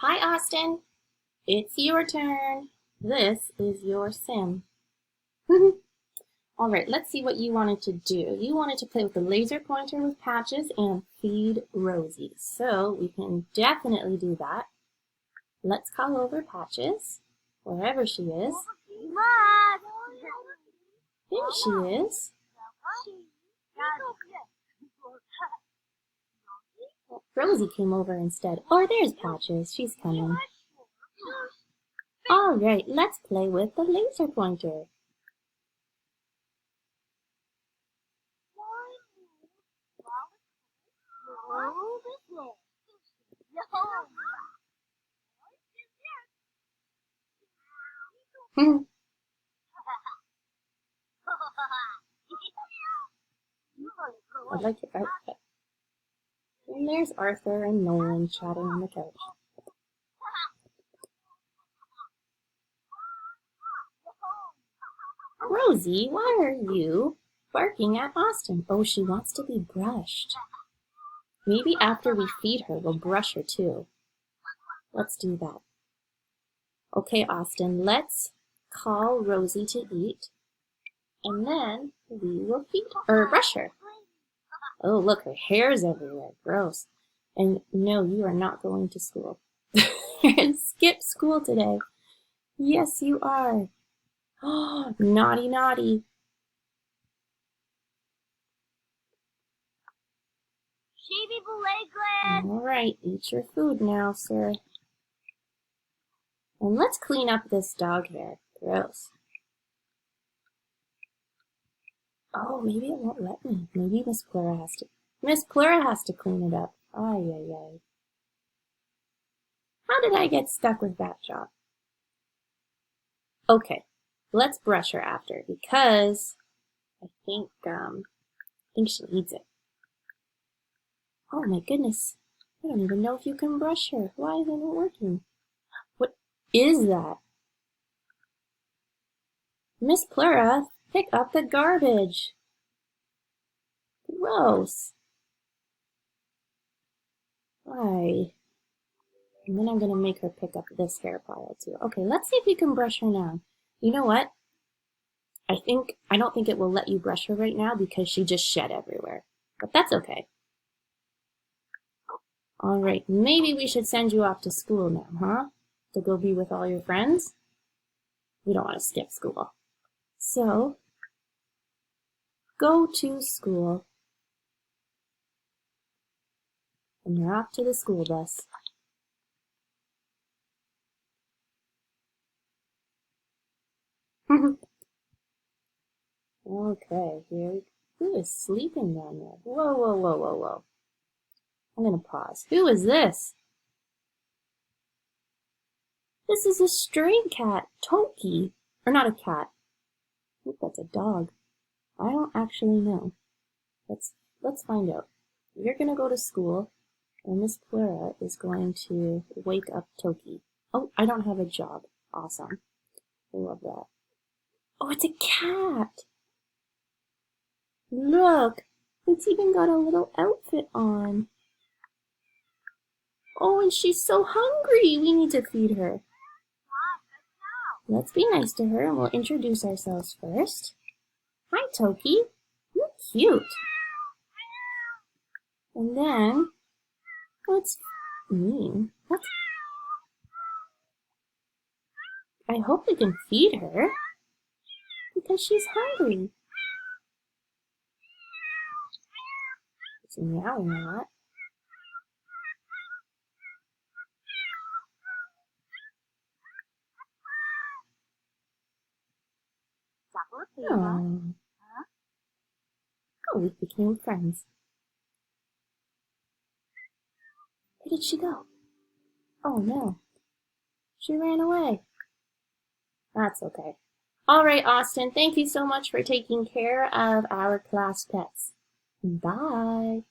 Hi, Austin. It's your turn. This is your sim. All right, let's see what you wanted to do. You wanted to play with the laser pointer with Patches and feed Rosie. So we can definitely do that. Let's call over Patches, wherever she is. There she is. Rosie came over instead. Oh, there's Patches. She's coming. All right, let's play with the laser pointer. I like your outfit. And there's Arthur and Nolan chatting on the couch. Rosie, why are you barking at Austin? Oh, she wants to be brushed. Maybe after we feed her, we'll brush her too. Let's do that. Okay, Austin, let's call Rosie to eat, and then we will feed her, or brush her. Oh, look, her hair's everywhere. Gross. And no, you are not going to school. You're going to skip school today. Yes, you are. Oh, naughty, naughty. All right, eat your food now, sir. And let's clean up this dog hair. Gross. Oh, maybe it won't let me. Maybe Miss Plura has to. Miss Plura has to clean it up. Ay, ay, ay. How did I get stuck with that job? Okay, let's brush her after because I think she needs it. Oh my goodness. I don't even know if you can brush her. Why isn't it working? What is that? Miss Plura, pick up the garbage. Gross. Why? And then I'm going to make her pick up this hair pile too. Okay, let's see if you can brush her now. You know what? I don't think it will let you brush her right now because she just shed everywhere. But that's okay. All right, maybe we should send you off to school now, huh? To go be with all your friends? We don't want to skip school. So, go to school. And you're off to the school bus. Okay, who is sleeping down there? Whoa, whoa, whoa, whoa, whoa. I'm going to pause. Who is this? This is a stray cat, Toki. Or not a cat. I think that's a dog. I don't actually know. Let's find out. You're going to go to school, and Miss Plura is going to wake up Toki. Oh, I don't have a job. Awesome. I love that. Oh, it's a cat. Look, it's even got a little outfit on. Oh, and she's so hungry. We need to feed her. Let's be nice to her, and we'll introduce ourselves first. Hi, Toki. You're cute. And then, what's mean? What? I hope we can feed her because she's hungry. She's meowing a lot. Oh. Oh, we became friends. Where did she go? Oh no. She ran away. That's okay. All right, Austin, thank you so much for taking care of our class pets. Bye.